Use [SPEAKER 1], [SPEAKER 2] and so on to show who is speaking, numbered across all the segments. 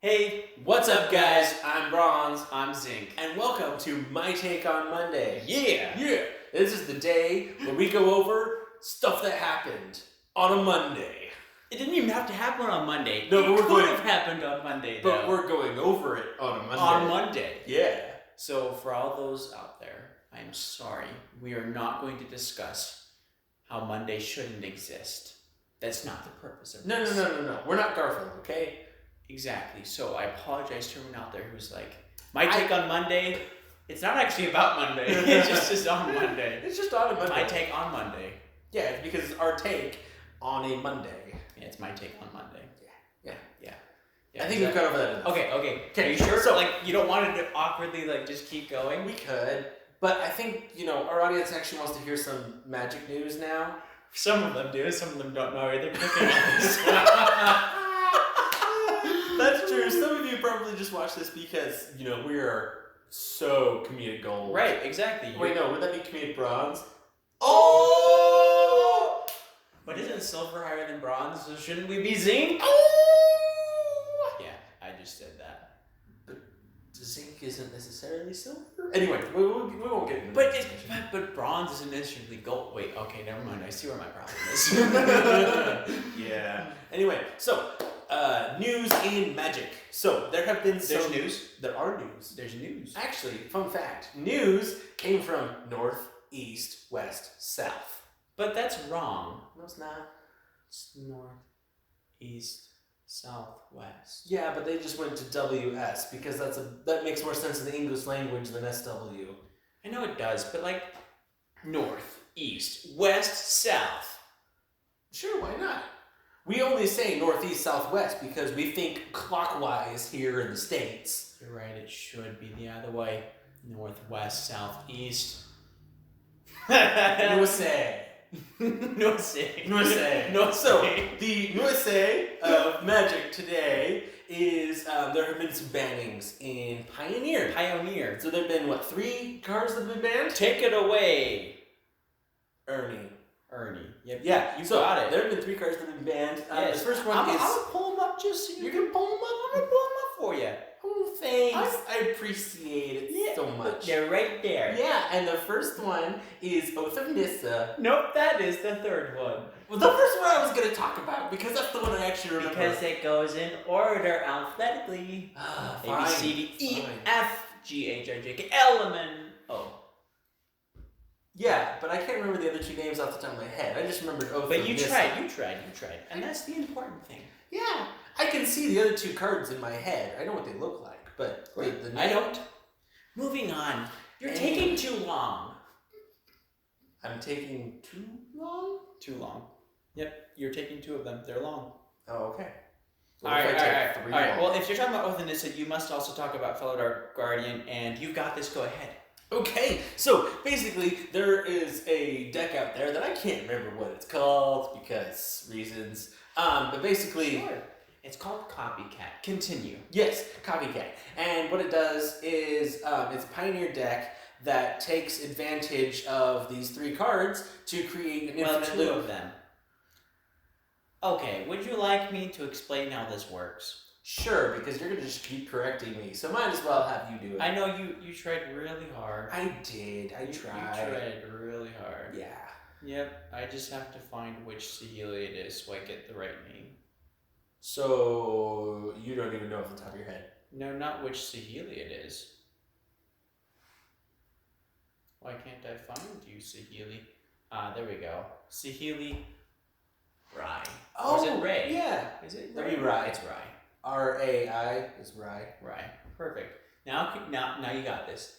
[SPEAKER 1] Hey,
[SPEAKER 2] What's up, guys? I'm Bronze,
[SPEAKER 1] I'm Zinc.
[SPEAKER 2] and welcome to My Take on Monday.
[SPEAKER 1] Yeah!
[SPEAKER 2] Yeah! This is the day where we go over stuff that happened on a Monday.
[SPEAKER 1] It didn't even have to happen on Monday.
[SPEAKER 2] No, but
[SPEAKER 1] it
[SPEAKER 2] we're
[SPEAKER 1] could
[SPEAKER 2] going-
[SPEAKER 1] have happened on Monday,
[SPEAKER 2] But
[SPEAKER 1] though.
[SPEAKER 2] we're going over it on a Monday.
[SPEAKER 1] On Monday.
[SPEAKER 2] Yeah.
[SPEAKER 1] So, for all those out there, I'm sorry. We are not going to discuss how Monday shouldn't exist. That's not the purpose of
[SPEAKER 2] No.
[SPEAKER 1] this.
[SPEAKER 2] We're not Garfield, okay?
[SPEAKER 1] Exactly. So, I apologize to everyone out there who's like, my take on Monday, it's not actually about Monday. It just is on Monday.
[SPEAKER 2] It's just on a Monday.
[SPEAKER 1] My take on Monday.
[SPEAKER 2] Yeah, it's because it's our take on a Monday.
[SPEAKER 1] Yeah, it's my take on Monday.
[SPEAKER 2] Yeah.
[SPEAKER 1] Yeah,
[SPEAKER 2] I think we've got over that enough.
[SPEAKER 1] Okay. Are you sure? So, you don't want it to awkwardly, just keep going?
[SPEAKER 2] We could, but I think, our audience actually wants to hear some magic news now.
[SPEAKER 1] Some of them do, some of them don't know either. Clicking on this.
[SPEAKER 2] That's true. Some of you probably just watch this because, we are so comedic gold.
[SPEAKER 1] Right, exactly.
[SPEAKER 2] Wait, no, would that be comedic bronze? Oh!
[SPEAKER 1] But isn't silver higher than bronze? So shouldn't we be zinc?
[SPEAKER 2] Oh!
[SPEAKER 1] Yeah, I just said that.
[SPEAKER 2] But zinc isn't necessarily silver? Anyway, we won't get into
[SPEAKER 1] But
[SPEAKER 2] that.
[SPEAKER 1] but bronze isn't necessarily gold. Wait, okay, never mind. I see where my problem is.
[SPEAKER 2] Yeah. Anyway, so, news in magic. So, there have been some...
[SPEAKER 1] There's news?
[SPEAKER 2] There are news.
[SPEAKER 1] There's news.
[SPEAKER 2] Actually, fun fact, news came from north, east, west, south.
[SPEAKER 1] But that's wrong.
[SPEAKER 2] No, it's not.
[SPEAKER 1] It's north, east, south, west.
[SPEAKER 2] Yeah, but they just went to WS because that makes more sense in the English language than SW.
[SPEAKER 1] I know it does, but north, east, west, south.
[SPEAKER 2] Sure, why not? We only say northeast, southwest because we think clockwise here in the States.
[SPEAKER 1] You're right, it should be the other way. Northwest, southeast.
[SPEAKER 2] USA.
[SPEAKER 1] USA.
[SPEAKER 2] So, the USA of magic today is, there have been some bannings in Pioneer. So there have been, 3 cards that have been banned?
[SPEAKER 1] Take it away.
[SPEAKER 2] Ernie.
[SPEAKER 1] Yep.
[SPEAKER 2] Yeah,
[SPEAKER 1] you
[SPEAKER 2] so
[SPEAKER 1] got it.
[SPEAKER 2] There have been 3 cards that have been banned.
[SPEAKER 1] Yes.
[SPEAKER 2] The first one
[SPEAKER 1] I'm
[SPEAKER 2] is...
[SPEAKER 1] gonna pull them up just so
[SPEAKER 2] You can pull them up?
[SPEAKER 1] I'm gonna pull them up for you.
[SPEAKER 2] Oh, thanks. I appreciate it so much.
[SPEAKER 1] They're right there.
[SPEAKER 2] Yeah, and the first one is Oath of Nissa.
[SPEAKER 1] Nope, that is the third one.
[SPEAKER 2] Well, the first one I was going to talk about because that's the one I actually remember.
[SPEAKER 1] Because it goes in order alphabetically.
[SPEAKER 2] Ah,
[SPEAKER 1] A,
[SPEAKER 2] fine.
[SPEAKER 1] B, C, D, E,
[SPEAKER 2] Fine.
[SPEAKER 1] F, G, H, I, J, K, L, M, N, O.
[SPEAKER 2] Yeah, but I can't remember the other 2 names off the top of my head. I just remembered Oath
[SPEAKER 1] But
[SPEAKER 2] of
[SPEAKER 1] you
[SPEAKER 2] Nissa.
[SPEAKER 1] tried. And that's the important thing.
[SPEAKER 2] Yeah, I can see the other 2 cards in my head. I know what they look like, but the
[SPEAKER 1] I don't. Moving on. You're taking too long.
[SPEAKER 2] I'm taking too long?
[SPEAKER 1] Too long. Yep, you're taking 2 of them. They're long.
[SPEAKER 2] Oh, okay.
[SPEAKER 1] All right.
[SPEAKER 2] Three long?
[SPEAKER 1] Well, if you're talking about Oath of Nissa, you must also talk about Fellow Dark Guardian, and you've got this. Go ahead.
[SPEAKER 2] Okay, so basically there is a deck out there that I can't remember what it's called because reasons. But basically,
[SPEAKER 1] Sure. It's called Copycat. Continue.
[SPEAKER 2] yes, Copycat. And what it does is it's a Pioneer deck that takes advantage of these 3 cards to create an infinite
[SPEAKER 1] 2
[SPEAKER 2] loop.
[SPEAKER 1] of them. Okay, would you like me to explain how this works?
[SPEAKER 2] Sure, because you're gonna just keep correcting me, so might as well have you do it.
[SPEAKER 1] I know you tried really hard.
[SPEAKER 2] I did. I
[SPEAKER 1] You
[SPEAKER 2] tried.
[SPEAKER 1] tried really hard.
[SPEAKER 2] Yeah.
[SPEAKER 1] Yep, I just have to find which Sahelia it is so I get the right name.
[SPEAKER 2] So you don't even know off the top of your head.
[SPEAKER 1] No, not which Sahelia it is. Why can't I find you, Sahelia? There we go. Sahelia Rai. Or is it Ray?
[SPEAKER 2] Yeah.
[SPEAKER 1] Is it
[SPEAKER 2] That'd
[SPEAKER 1] Ray?
[SPEAKER 2] be Rai.
[SPEAKER 1] It's Rai.
[SPEAKER 2] R-A-I is Rai.
[SPEAKER 1] Rai. Perfect. Now you got this.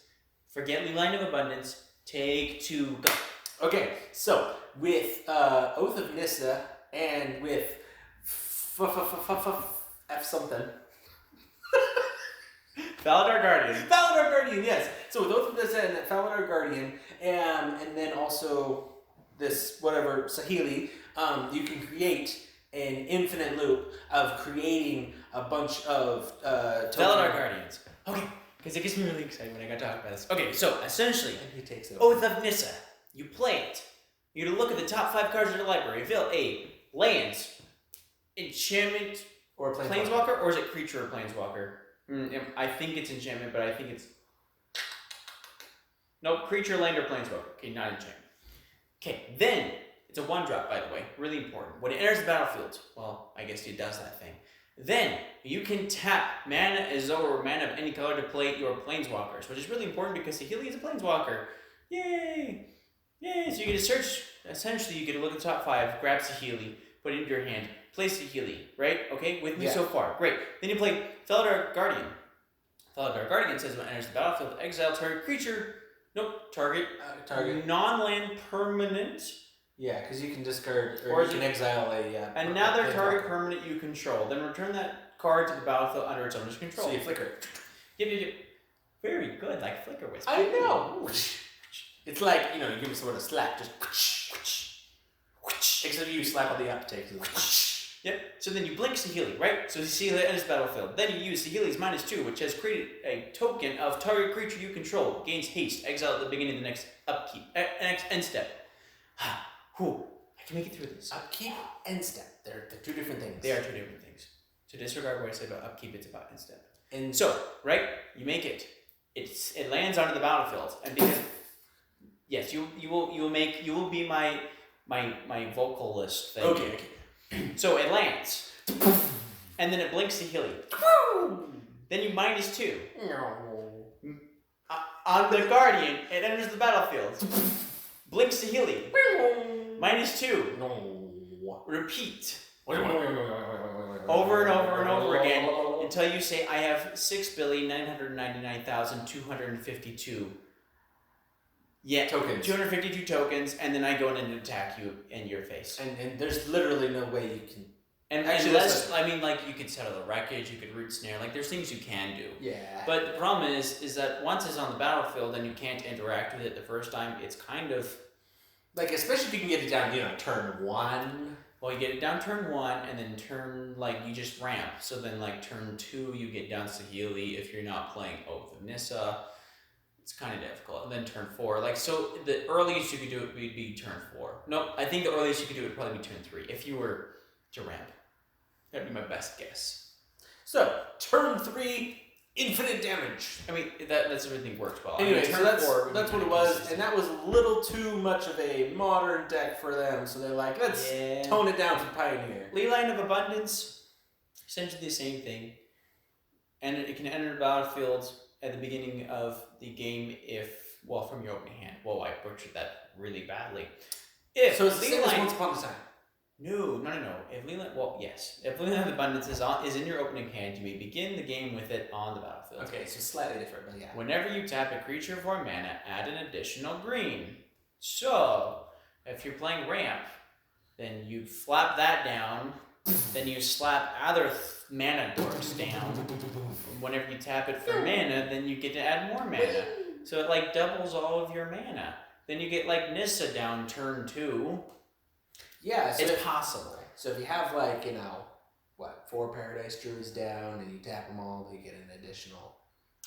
[SPEAKER 1] Forget Line of Abundance. Take 2. Go.
[SPEAKER 2] Okay, so with Oath of Nissa and with F something.
[SPEAKER 1] Valadar Guardian.
[SPEAKER 2] Valadar Guardian, yes. So with Oath of Nissa and Valadar Guardian, and then also this whatever Saheeli, you can create an infinite loop of creating a bunch of
[SPEAKER 1] Valadar Guardians. Okay, because it gets me really excited when I got to talk about this. Okay, so essentially,
[SPEAKER 2] And he takes it.
[SPEAKER 1] Oath of Nissa. You play it. You're to look at the top 5 cards in your library. Reveal a lands, enchantment,
[SPEAKER 2] Or
[SPEAKER 1] Planeswalker, or is it creature or Planeswalker? I think it's enchantment, but I think it's... Nope, creature, land, or Planeswalker. Okay, not enchantment. Okay, then, it's a 1-drop, by the way. Really important. When it enters the battlefield, well, I guess it does that thing. Then, you can tap mana Azor or mana of any color to play your Planeswalkers, which is really important because Saheeli is a Planeswalker. Yay! Yay! So you get to search, essentially, you get to look at the top 5, grab Saheeli, put it into your hand, play Saheeli, right? Okay, with me so far. Great. Then you play Felidar Guardian. Felidar Guardian says when it enters the battlefield, exile target creature. Nope, target non-land permanent.
[SPEAKER 2] Yeah, because you can discard, or you can exile
[SPEAKER 1] another target permanent you control. Then return that card to the battlefield under its owner's control.
[SPEAKER 2] So you flicker.
[SPEAKER 1] Yep. Very good, like Flicker Whisper.
[SPEAKER 2] I know. It's like, you give me someone a slap, just except you slap on the uptake.
[SPEAKER 1] Yep. So then you blink Saheeli, right? So Saheeli enters the battlefield. Then you use Saheeli's -2, which has created a token of target creature you control. Gains haste. Exile at the beginning of the next upkeep. Next end step. Whew. I can make it through this.
[SPEAKER 2] Upkeep, end step. They're 2 different things.
[SPEAKER 1] They are 2 different things. So disregard what I said about upkeep. It's about end step. And so, right? You make it. It lands onto the battlefield, and because yes, you will be my vocalist thing.
[SPEAKER 2] Okay.
[SPEAKER 1] So it lands, and then it blinks Saheeli. Then you -2. On the Guardian, it enters the battlefield. Blinks Saheeli. -2.
[SPEAKER 2] No.
[SPEAKER 1] Repeat. Over and over and over again until you say, I have 6,999,252. Yeah,
[SPEAKER 2] tokens.
[SPEAKER 1] 252 tokens, and then I go in and attack you in your face.
[SPEAKER 2] And there's literally no way you can.
[SPEAKER 1] And actually, you could settle the wreckage, you could root snare, there's things you can do.
[SPEAKER 2] Yeah.
[SPEAKER 1] But the problem is that once it's on the battlefield and you can't interact with it the first time, it's kind of...
[SPEAKER 2] especially if you can get it down, turn 1.
[SPEAKER 1] Well, you get it down turn 1, and then you just ramp. So then, turn 2, you get down Saheeli if you're not playing Oath of Nissa. It's kind of difficult. And then turn 4. So the earliest you could do it would be turn 4. Nope, I think the earliest you could do it would probably be turn 3, if you were to ramp. That'd be my best guess.
[SPEAKER 2] So, turn 3, infinite damage.
[SPEAKER 1] That's everything works well.
[SPEAKER 2] Anyway,
[SPEAKER 1] turn
[SPEAKER 2] so that's
[SPEAKER 1] 4
[SPEAKER 2] what it was, and that was a little too much of a modern deck for them, so they're like, let's tone it down for Pioneer.
[SPEAKER 1] Leyline of Abundance, essentially the same thing. And it can enter the battlefield at the beginning of the game from your opening hand. Whoa, I butchered that really badly.
[SPEAKER 2] So it's the same as Once Upon a Time.
[SPEAKER 1] No. If Leyline of Abundance is in your opening hand, you may begin the game with it on the battlefield.
[SPEAKER 2] Okay, so slightly different, but yeah.
[SPEAKER 1] Whenever you tap a creature for mana, add an additional green. So, if you're playing ramp, then you flap that down, then you slap other mana dorks down. Whenever you tap it for mana, then you get to add more mana. So it doubles all of your mana. Then you get Nissa down turn 2.
[SPEAKER 2] Yeah, so
[SPEAKER 1] it's possible.
[SPEAKER 2] So if you have 4 Paradise Druids down and you tap them all, you get an additional.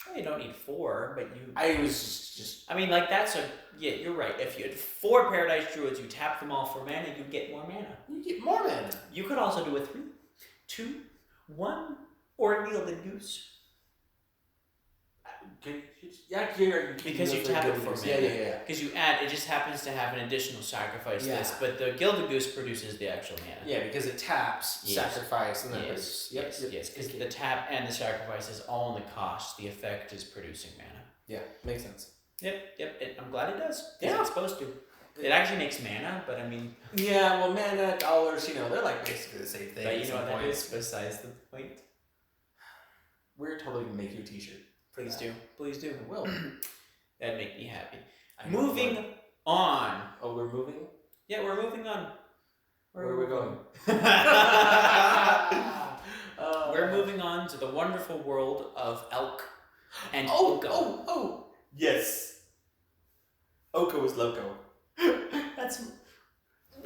[SPEAKER 1] Well, you don't need 4, but you.
[SPEAKER 2] I was just.
[SPEAKER 1] that's you're right. If you had 4 Paradise Druids, you tap them all for mana, you get more mana.
[SPEAKER 2] You get more mana.
[SPEAKER 1] You could also do a 3, 2, 1, or a Gilded Goose. Because you tap it for mana.
[SPEAKER 2] Yeah.
[SPEAKER 1] Because you add, it just happens to have an additional sacrifice list, but the Gilded Goose produces the actual mana.
[SPEAKER 2] Yeah, because it taps, sacrifice, and then
[SPEAKER 1] Yes, because the tap and the sacrifice is all in the cost. The effect is producing mana.
[SPEAKER 2] Yeah, makes sense.
[SPEAKER 1] Yep. I'm glad it does.
[SPEAKER 2] Yeah.
[SPEAKER 1] It's supposed to. It actually makes mana, but
[SPEAKER 2] Yeah, well, mana, dollars, they're basically the same thing.
[SPEAKER 1] But you know what that is besides the point?
[SPEAKER 2] We're totally going to make you a t-shirt.
[SPEAKER 1] Please do.
[SPEAKER 2] I will.
[SPEAKER 1] That'd make me happy. Moving on.
[SPEAKER 2] Oh, we're moving?
[SPEAKER 1] Yeah, we're moving on.
[SPEAKER 2] Where are we going?
[SPEAKER 1] We're moving on to the wonderful world of Elk and
[SPEAKER 2] Oko.
[SPEAKER 1] Oh,
[SPEAKER 2] yes. Oko is Loko.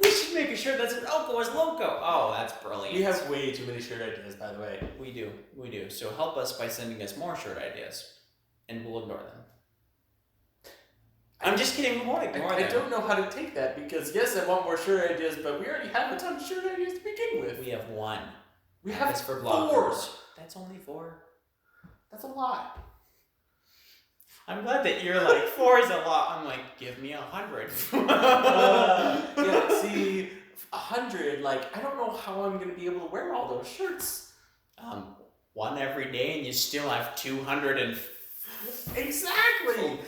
[SPEAKER 1] We should make a shirt that says Oko is Loko. Oh, that's brilliant.
[SPEAKER 2] We have way too many shirt ideas, by the way.
[SPEAKER 1] We do. So help us by sending us more shirt ideas, and we'll ignore them. I'm just kidding. We won't ignore them.
[SPEAKER 2] I don't know how to take that because yes, I want more shirt ideas, but we already have a ton of shirt ideas to begin with.
[SPEAKER 1] We have one.
[SPEAKER 2] We have
[SPEAKER 1] That's for
[SPEAKER 2] 4.
[SPEAKER 1] bloggers. That's only 4.
[SPEAKER 2] That's a lot.
[SPEAKER 1] I'm glad that you're like 4 is a lot. I'm like, give me 100.
[SPEAKER 2] Yeah, see, 100. Like, I don't know how I'm gonna be able to wear all those shirts.
[SPEAKER 1] One every day, and you still have 255
[SPEAKER 2] Exactly.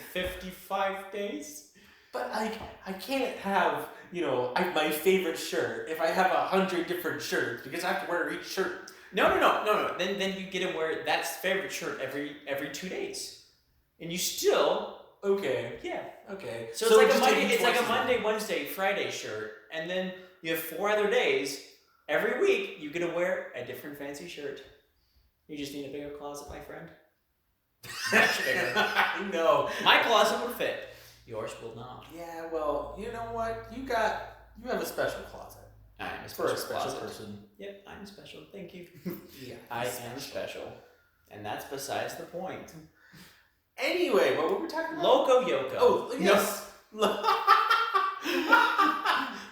[SPEAKER 1] days.
[SPEAKER 2] But I can't have my favorite shirt if I have 100 different shirts because I have to wear each shirt.
[SPEAKER 1] No. Then you get to wear that favorite shirt every 2 days, and you still
[SPEAKER 2] Okay.
[SPEAKER 1] yeah.
[SPEAKER 2] Okay.
[SPEAKER 1] So it's like a
[SPEAKER 2] just
[SPEAKER 1] Monday.
[SPEAKER 2] take each
[SPEAKER 1] It's like a
[SPEAKER 2] one.
[SPEAKER 1] Monday, Wednesday, Friday shirt, and then you have 4 other days. Every week you get to wear a different fancy shirt. You just need a bigger closet, my friend. Much bigger.
[SPEAKER 2] I know.
[SPEAKER 1] My closet would fit. Yours will not.
[SPEAKER 2] Yeah. Well, you know what? You have a special closet
[SPEAKER 1] I am a
[SPEAKER 2] for
[SPEAKER 1] special
[SPEAKER 2] a special
[SPEAKER 1] closet.
[SPEAKER 2] person.
[SPEAKER 1] Yep, I'm special. Thank you.
[SPEAKER 2] Yeah.
[SPEAKER 1] I am special. And that's besides the point.
[SPEAKER 2] Anyway, what were we talking about?
[SPEAKER 1] Loco Yoko.
[SPEAKER 2] Oh, yes.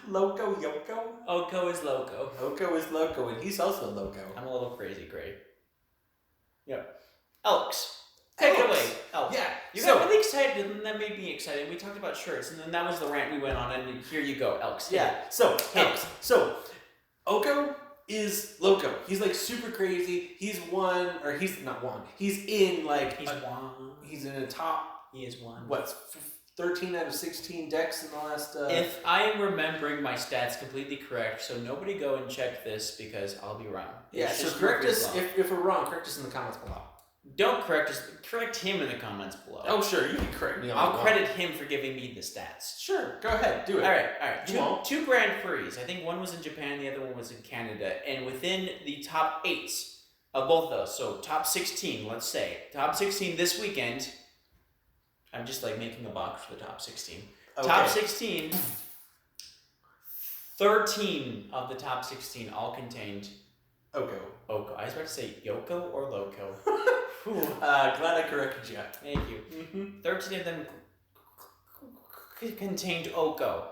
[SPEAKER 2] Loco Yoko.
[SPEAKER 1] Oko is Loco.
[SPEAKER 2] Oko is Loco, and he's also Loco.
[SPEAKER 1] I'm a little crazy, Gray. Yep. Elks. Take it
[SPEAKER 2] Elks.
[SPEAKER 1] away. Elks.
[SPEAKER 2] Yeah.
[SPEAKER 1] You got really excited, and that made me excited. We talked about shirts, and then that was the rant we went on, and here you go, Elks.
[SPEAKER 2] Yeah. So
[SPEAKER 1] Hit.
[SPEAKER 2] Elks. So Oko is Loco. He's like super crazy. He's not one. He's in like
[SPEAKER 1] He's one.
[SPEAKER 2] He's in a top.
[SPEAKER 1] He is one.
[SPEAKER 2] 13 out of 16 decks in the last.
[SPEAKER 1] If I am remembering my stats completely correct, so nobody go and check this because I'll be wrong.
[SPEAKER 2] Yeah.
[SPEAKER 1] It's
[SPEAKER 2] So
[SPEAKER 1] just
[SPEAKER 2] correct
[SPEAKER 1] Murphy's
[SPEAKER 2] us
[SPEAKER 1] Law.
[SPEAKER 2] if we're wrong. Correct us in the comments below.
[SPEAKER 1] Don't correct us. Correct him in the comments below.
[SPEAKER 2] Oh sure, you can correct me.
[SPEAKER 1] I'll credit him for giving me the stats.
[SPEAKER 2] Sure, go ahead, do it.
[SPEAKER 1] All right.
[SPEAKER 2] You won't.
[SPEAKER 1] Two Grand Prix. I think one was in Japan, the other one was in Canada, and within the top 8s of both of those. So top 16, let's say top 16 this weekend. I'm just like making a box for the top 16.
[SPEAKER 2] Okay.
[SPEAKER 1] Top 16. 13 of the top 16 all contained
[SPEAKER 2] Oko.
[SPEAKER 1] I was about to say Yoko or Loco.
[SPEAKER 2] Glad I corrected you.
[SPEAKER 1] Thank you.
[SPEAKER 2] Mm-hmm.
[SPEAKER 1] 13 of them contained Oko.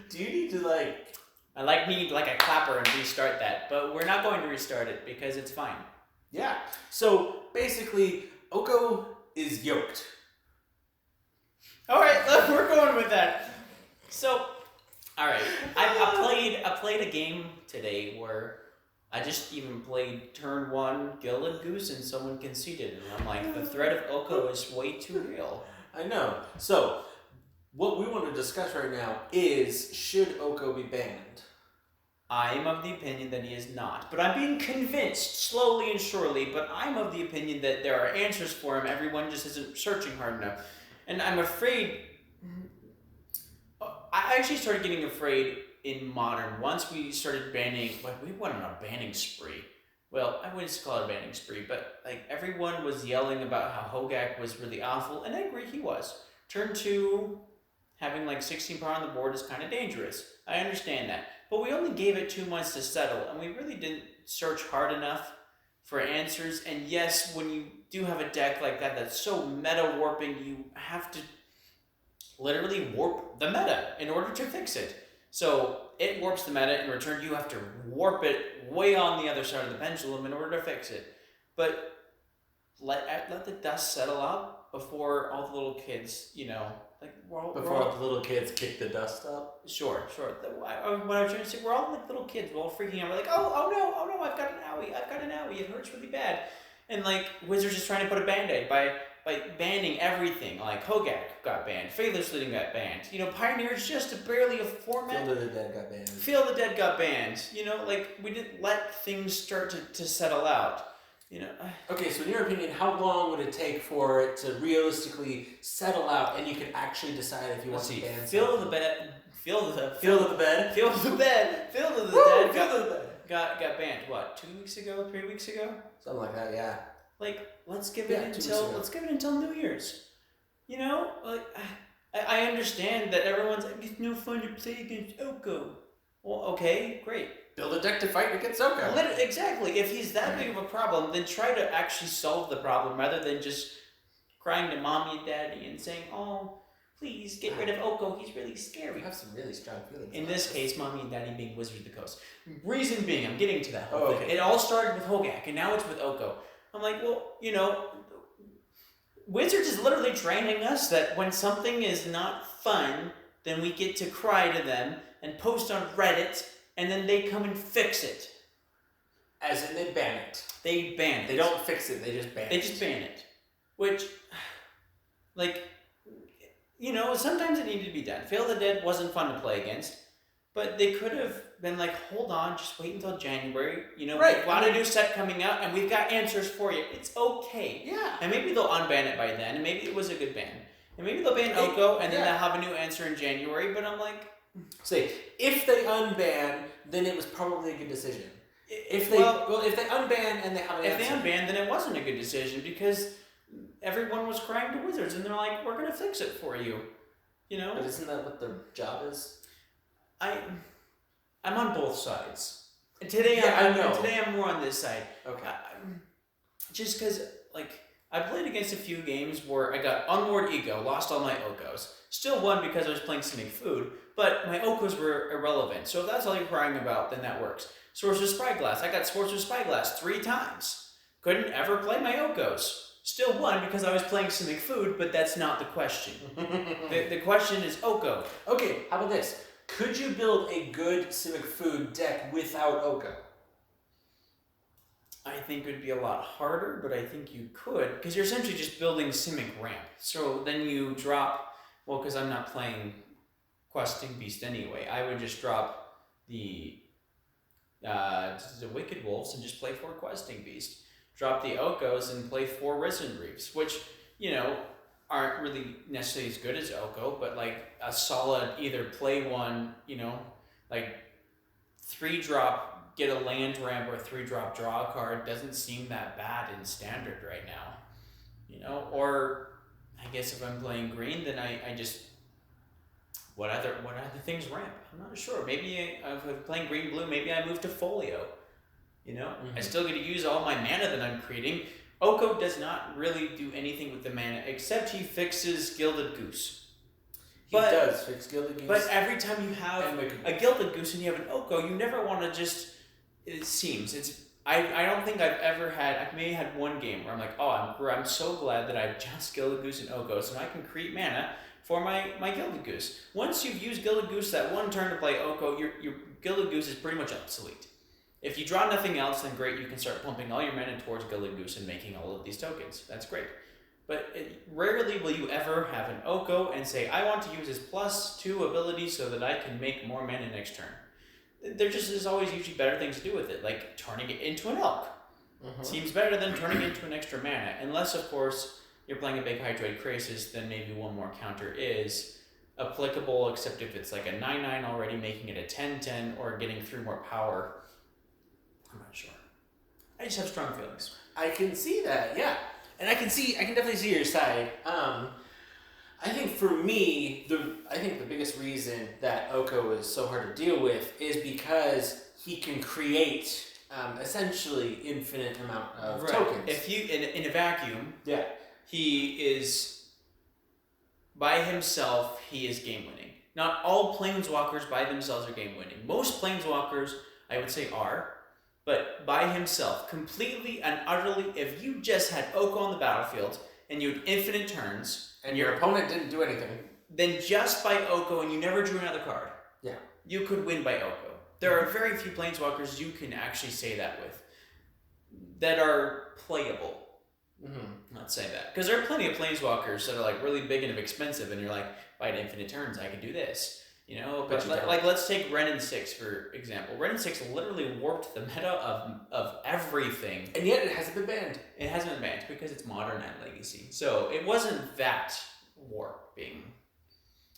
[SPEAKER 2] Do you need to
[SPEAKER 1] I need like a clapper and restart that, but we're not going to restart it because it's fine.
[SPEAKER 2] Yeah. So basically, Oko is yoked.
[SPEAKER 1] All right, we're going with that. So, all right, I played a game today where I just even played turn 1 Gilded Goose and someone conceded, and I'm like, the threat of Oko is way too real.
[SPEAKER 2] I know. So what we want to discuss right now is should Oko be banned?
[SPEAKER 1] I am of the opinion that he is not, but I'm being convinced slowly and surely. But I'm of the opinion that there are answers for him. Everyone just isn't searching hard enough, and I'm afraid. I actually started getting afraid in Modern once we started banning. Like we went on a banning spree. Well, I wouldn't call it a banning spree, but like everyone was yelling about how Hogak was really awful, and I agree he was. Turn 2, having like 16 power on the board is kind of dangerous. I understand that. But we only gave it 2 months to settle, and we really didn't search hard enough for answers. And yes, when you do have a deck like that that's so meta warping, you have to literally warp the meta in order to fix it. So it warps the meta. In return, you have to warp it way on the other side of the pendulum in order to fix it. But let the dust settle out before all the little kids,
[SPEAKER 2] Before all the little kids kick the dust up?
[SPEAKER 1] Sure. What I was trying to say, we're all like little kids. We're all freaking out. We're like, oh no, I've got an owie. It hurts really bad. And like Wizards is trying to put a band-aid by banning everything. Like Hogak got banned, Faithless Leading got banned. Pioneer's just barely a format.
[SPEAKER 2] Field of the Dead got banned.
[SPEAKER 1] Field of the Dead got banned. We didn't let things start to settle out.
[SPEAKER 2] Okay, so in your opinion, how long would it take for it to realistically settle out and you can actually decide if you want to ban
[SPEAKER 1] Field of the Dead got banned. What? 2 weeks ago? 3 weeks ago?
[SPEAKER 2] Something like that, yeah.
[SPEAKER 1] Let's give it until New Year's. I understand that everyone's like, it's no fun to play against Oko. Well, okay, great.
[SPEAKER 2] Build a deck to fight against Oko.
[SPEAKER 1] Exactly. If he's that big of a problem, then try to actually solve the problem rather than just crying to mommy and daddy and saying, "Oh, please get rid of Oko. He's really scary.
[SPEAKER 2] We have some really strong feelings.
[SPEAKER 1] In this case, Mommy and Daddy being Wizards of the Coast. Reason being, I'm getting to that whole thing.
[SPEAKER 2] Okay.
[SPEAKER 1] It all started with Hogak, and now it's with Oko. I'm like, well, Wizards is literally training us that when something is not fun, then we get to cry to them and post on Reddit, and then they come and fix it.
[SPEAKER 2] As in, they ban it.
[SPEAKER 1] They ban it.
[SPEAKER 2] They don't fix it, they just ban it.
[SPEAKER 1] They just ban it. Which, sometimes it needed to be done. Fail the Dead wasn't fun to play against, but they could have been like, hold on, just wait until January.
[SPEAKER 2] Right.
[SPEAKER 1] We've got a new set coming out, and we've got answers for you. It's okay.
[SPEAKER 2] Yeah.
[SPEAKER 1] And maybe they'll unban it by then, and maybe it was a good ban. And maybe they'll ban Oko, and then they'll have a new answer in January, but I'm like...
[SPEAKER 2] Say, if they unban, then it was probably a good decision. If they unban and they have an answer...
[SPEAKER 1] If they unban, then it wasn't a good decision, because everyone was crying to Wizards, and they're like, we're going to fix it for you.
[SPEAKER 2] But isn't that what their job is?
[SPEAKER 1] I'm on both sides. And today, today I'm more on this side.
[SPEAKER 2] Okay.
[SPEAKER 1] Just because, I played against a few games where I got Unmoored Ego, lost all my Okos. Still won because I was playing Simic Food, but my Okos were irrelevant. So if that's all you're crying about, then that works. Sorcerer Spyglass. I got Sorcerer Spyglass 3 times. Couldn't ever play my Okos. Still won because I was playing Simic Food, but that's not the question. the question is Oko.
[SPEAKER 2] Okay, how about this? Could you build a good Simic Food deck without Oko?
[SPEAKER 1] I think it would be a lot harder, but I think you could, because you're essentially just building Simic Ramp. So then you drop, because I'm not playing Questing Beast anyway, I would just drop the Wicked Wolves and just play 4 Questing Beast. Drop the Okos and play 4 Risen Reefs, which, aren't really necessarily as good as Oko, but a solid either play one, 3-drop, get a land ramp, or 3-drop draw a card doesn't seem that bad in Standard right now. Or I guess if I'm playing green, then I just what other things ramp? I'm not sure. Maybe if I'm playing green-blue, maybe I move to Folio. I still get to use all my mana that I'm creating. Oko does not really do anything with the mana, except he fixes Gilded Goose.
[SPEAKER 2] He does fix Gilded Goose.
[SPEAKER 1] But every time you have a Gilded Goose and you have an Oko, you never want to just... It seems. I don't think I've ever had... I may have had one game where I'm like, I'm so glad that I just Gilded Goose and Oko, so I can create mana for my Gilded Goose. Once you've used Gilded Goose that one turn to play Oko, your Gilded Goose is pretty much obsolete. If you draw nothing else, then great, you can start pumping all your mana towards Gilded Goose and making all of these tokens. That's great. But rarely will you ever have an Oko and say, I want to use his +2 ability so that I can make more mana next turn. There just is always usually better things to do with it, like turning it into an Elk. Seems better than turning it into an extra mana. Unless, of course, you're playing a big Hydroid Krasis, then maybe one more counter is applicable, except if it's like a 9/9 already, making it a 10/10, or getting 3 more power. I'm not sure. I just have strong feelings.
[SPEAKER 2] I can see that, yeah. And I can definitely see your side. I think for me, the biggest reason that Oko is so hard to deal with is because he can create essentially infinite amount of tokens.
[SPEAKER 1] If you in a vacuum,
[SPEAKER 2] yeah,
[SPEAKER 1] he is by himself. He is game winning. Not all planeswalkers by themselves are game winning. Most planeswalkers, I would say, are. But by himself, completely and utterly, if you just had Oko on the battlefield and you had infinite turns,
[SPEAKER 2] and your opponent didn't do anything,
[SPEAKER 1] then just by Oko and you never drew another card, you could win by Oko. There are very few planeswalkers you can actually say that with that are playable. Let's say that. Because there are plenty of planeswalkers that are really big and expensive, and you're like, if I had infinite turns, I could do this. But let's take Ren 6 for example. Ren 6 literally warped the meta of everything.
[SPEAKER 2] And yet it hasn't been banned.
[SPEAKER 1] It hasn't been banned because it's modern and legacy. So it wasn't that warping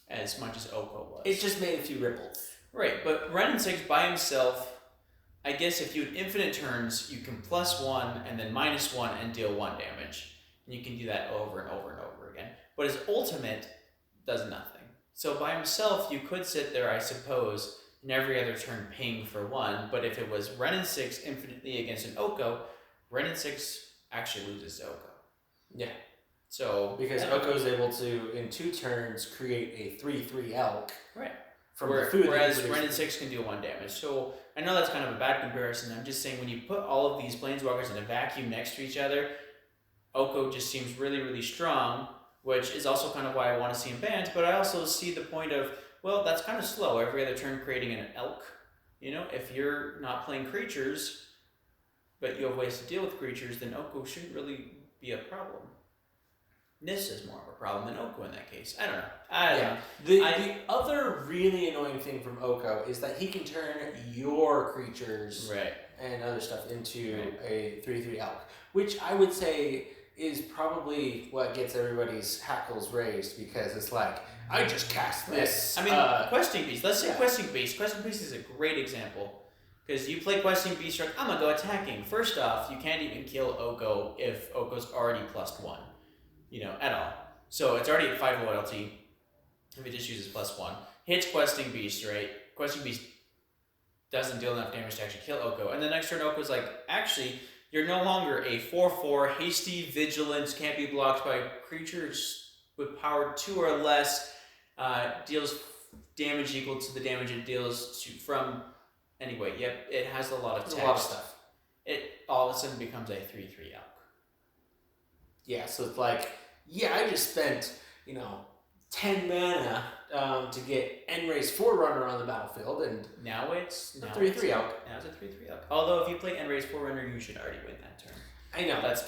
[SPEAKER 1] as much as Oko was.
[SPEAKER 2] It just made a few ripples.
[SPEAKER 1] Right, but Ren 6 by himself, I guess if you had infinite turns, you can +1 and then -1 and deal 1 damage. And you can do that over and over and over again. But his ultimate does nothing. So by himself, you could sit there, I suppose, and every other turn ping for 1, but if it was Ren 6 infinitely against an Oko, Ren 6 actually loses to Oko.
[SPEAKER 2] Yeah.
[SPEAKER 1] So
[SPEAKER 2] Because Oko is able to, in 2 turns, create a 3/3 elk.
[SPEAKER 1] Right.
[SPEAKER 2] From the food.
[SPEAKER 1] Whereas Ren and 6 can do 1 damage. So I know that's kind of a bad comparison. I'm just saying when you put all of these planeswalkers in a vacuum next to each other, Oko just seems really, really strong, which is also kind of why I want to see him banned. But I also see the point of, well, that's kind of slow. Every other turn creating an elk. You know, if you're not playing creatures, but you have ways to deal with creatures, then Oko shouldn't really be a problem. Nissa is more of a problem than Oko in that case. I don't know.
[SPEAKER 2] The other really annoying thing from Oko is that he can turn your creatures and other stuff into a 3/3 elk, which I would say is probably what gets everybody's hackles raised, because it's like, I just cast this.
[SPEAKER 1] I mean, Questing Beast. Let's say Questing Beast. Questing Beast is a great example. Because you play Questing Beast, you're like, I'm going to go attacking. First off, you can't even kill Oko if Oko's already +1. You know, at all. So it's already at 5 loyalty. If it just uses +1. Hits Questing Beast, right? Questing Beast doesn't deal enough damage to actually kill Oko. And the next turn, Oko's like, actually, you're no longer a 4/4 hasty vigilance, can't be blocked by creatures with power 2 or less, deals damage equal to the damage it deals from. Anyway, yep, it has a lot of text.
[SPEAKER 2] A lot of stuff.
[SPEAKER 1] It all of a sudden becomes a 3/3 elk.
[SPEAKER 2] Yeah, so it's like, I just spent, 10 mana to get Enray's Forerunner on the battlefield, and
[SPEAKER 1] now it's
[SPEAKER 2] a 3/3 elk.
[SPEAKER 1] Now it's a 3/3 elk. Although if you play Enray's Forerunner, you should already win that turn.
[SPEAKER 2] I know,
[SPEAKER 1] that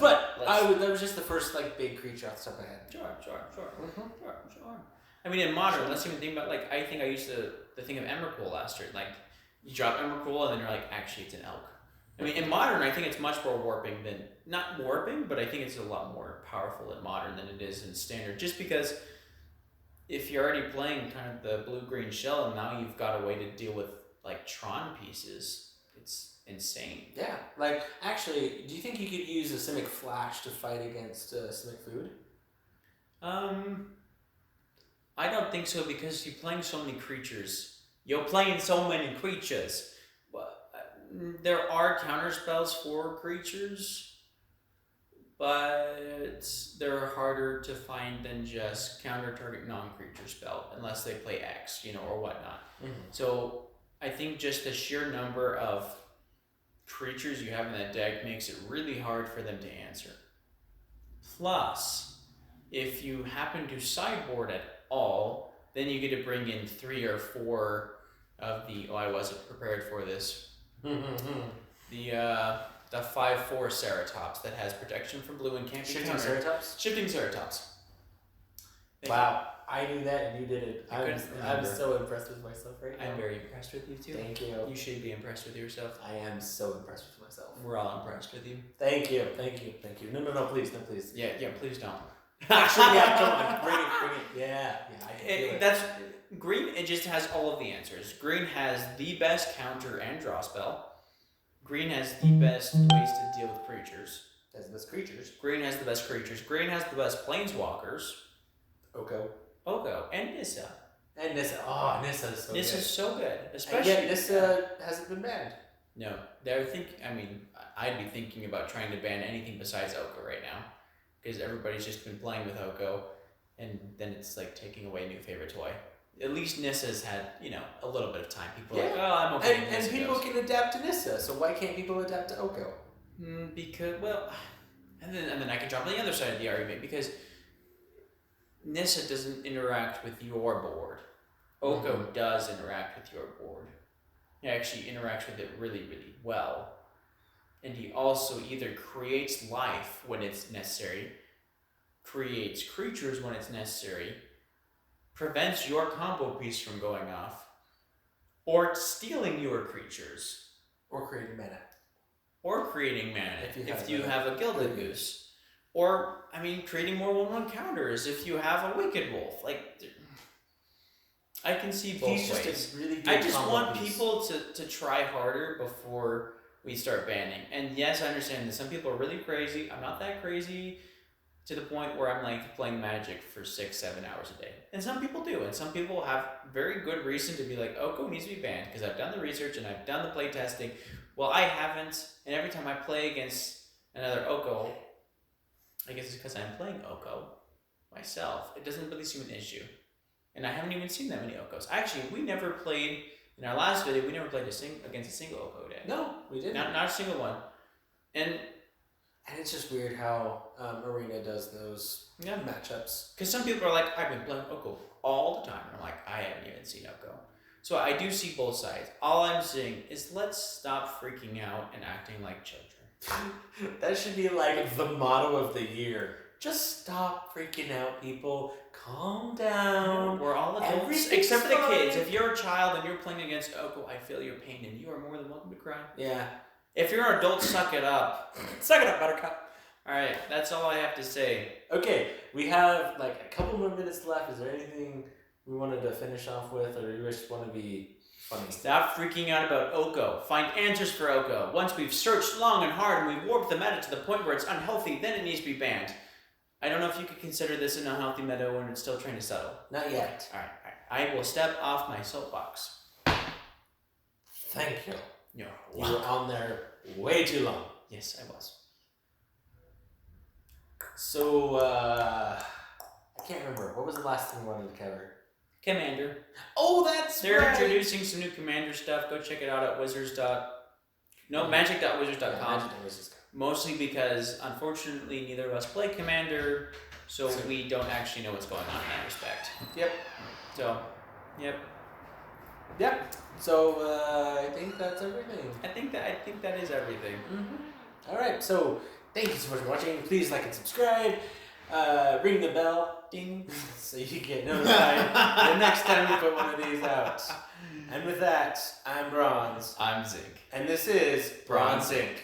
[SPEAKER 2] was just the first big creature off the top of my head.
[SPEAKER 1] Sure. I mean, in Modern, let's even think about, I think I used the thing of Emrakul last turn. You drop Emrakul and then you're like, actually it's an elk. I mean, in Modern, I think it's much more warping than, not warping, but I think it's a lot more powerful in Modern than it is in Standard. Just because if you're already playing kind of the blue-green shell and now you've got a way to deal with, Tron pieces, it's insane.
[SPEAKER 2] Yeah. Actually, do you think you could use a Simic Flash to fight against Simic Food?
[SPEAKER 1] I don't think so, because you're playing so many creatures. You're playing so many creatures. There are counterspells for creatures, but they're harder to find than just counter target non-creature spell, unless they play X, or whatnot.
[SPEAKER 2] Mm-hmm.
[SPEAKER 1] So I think just the sheer number of creatures you have in that deck makes it really hard for them to answer. Plus, if you happen to sideboard at all, then you get to bring in 3 or 4 of the, I wasn't prepared for this, the 5/4 Ceratops that has protection from blue and can't be
[SPEAKER 2] Shifting
[SPEAKER 1] countered.
[SPEAKER 2] Ceratops?
[SPEAKER 1] Shifting Ceratops.
[SPEAKER 2] Wow, I knew that and you did it.
[SPEAKER 1] I'm
[SPEAKER 2] so impressed with myself right now.
[SPEAKER 1] I'm very impressed with you too.
[SPEAKER 2] Thank you.
[SPEAKER 1] You should be impressed with yourself.
[SPEAKER 2] I am so impressed with myself.
[SPEAKER 1] We're all impressed with you.
[SPEAKER 2] Thank you. No, please.
[SPEAKER 1] Yeah, please don't.
[SPEAKER 2] Actually, come on, bring it. Yeah, I can feel it.
[SPEAKER 1] That's green. It just has all of the answers. Green has the best counter and draw spell. Green has the best ways to deal with creatures.
[SPEAKER 2] Has the best creatures.
[SPEAKER 1] Green has the best creatures. Green has the best planeswalkers.
[SPEAKER 2] Oko,
[SPEAKER 1] and Nissa.
[SPEAKER 2] And Nissa. Oh, Nissa's so
[SPEAKER 1] Nissa's
[SPEAKER 2] good.
[SPEAKER 1] so good, especially.
[SPEAKER 2] And yet Nissa hasn't been banned.
[SPEAKER 1] No, I'd be thinking about trying to ban anything besides Oko right now, because everybody's just been playing with Oko, and then it's taking away a new favorite toy. At least Nissa's had, a little bit of time. People are like, oh, I'm okay.
[SPEAKER 2] And people can adapt to Nissa, so why can't people adapt to Oko?
[SPEAKER 1] Because, and then I can drop on the other side of the argument, because Nissa doesn't interact with your board. Oko does interact with your board. He actually interacts with it really, really well. And he also either creates life when it's necessary, creates creatures when it's necessary, prevents your combo piece from going off, or stealing your creatures.
[SPEAKER 2] Or creating mana.
[SPEAKER 1] If you have a Gilded Goose. Or, creating more 1/1 counters if you have a Wicked Wolf. I can see both ways.
[SPEAKER 2] Just a really good
[SPEAKER 1] I just
[SPEAKER 2] combo
[SPEAKER 1] want
[SPEAKER 2] piece.
[SPEAKER 1] people to try harder before we start banning. And yes, I understand that some people are really crazy. I'm not that crazy to the point where I'm playing Magic for 6-7 hours a day. And some people do. And some people have very good reason to be like, Oko needs to be banned because I've done the research and I've done the play testing. Well, I haven't. And every time I play against another Oko, I guess it's because I'm playing Oko. myself, it doesn't really seem an issue. And I haven't even seen that many Okos. Actually, we never played, in our last video, we never played against a single Oko deck.
[SPEAKER 2] No, we didn't.
[SPEAKER 1] Not a single one. And
[SPEAKER 2] it's just weird how Arena does those matchups.
[SPEAKER 1] Because some people are like, I've been playing Oko all the time. And I'm like, I haven't even seen Oko. So I do see both sides. All I'm saying is let's stop freaking out and acting like children.
[SPEAKER 2] That should be like the motto of the year. Just stop freaking out, people. Calm down.
[SPEAKER 1] We're all adults, except for the kids. If you're a child and you're playing against Oko, I feel your pain, and you are more than welcome to cry.
[SPEAKER 2] Yeah.
[SPEAKER 1] If you're an adult, suck it up.
[SPEAKER 2] Suck it up, Buttercup.
[SPEAKER 1] All right, that's all I have to say.
[SPEAKER 2] Okay, we have like a couple more minutes left. Is there anything we wanted to finish off with, or you just want to be funny?
[SPEAKER 1] Stop freaking out about Oko. Find answers for Oko. Once we've searched long and hard and we've warped the meta to the point where it's unhealthy, then it needs to be banned. I don't know if you could consider this an unhealthy meta when it's still trying to settle.
[SPEAKER 2] Not yet.
[SPEAKER 1] All right. I will step off my soapbox.
[SPEAKER 2] Thank you.
[SPEAKER 1] You're
[SPEAKER 2] You were on there way too long.
[SPEAKER 1] Yes, I was.
[SPEAKER 2] So, I can't remember. What was the last thing we wanted to cover?
[SPEAKER 1] Commander.
[SPEAKER 2] Oh, that's
[SPEAKER 1] They're
[SPEAKER 2] right.
[SPEAKER 1] introducing some new Commander stuff. Go check it out at magic.wizards.com. Mostly because, unfortunately, neither of us play Commander, so we don't actually know what's going on in that respect.
[SPEAKER 2] Yep.
[SPEAKER 1] So, yep.
[SPEAKER 2] Yep. So, I think that's everything.
[SPEAKER 1] I think that is everything.
[SPEAKER 2] Mm-hmm. All right. So, thank you so much for watching. Please like and subscribe. Ring the bell, ding, so you get notified the next time we put one of these out. And with that, I'm Bronze.
[SPEAKER 1] I'm Zinc.
[SPEAKER 2] And this is BronZink.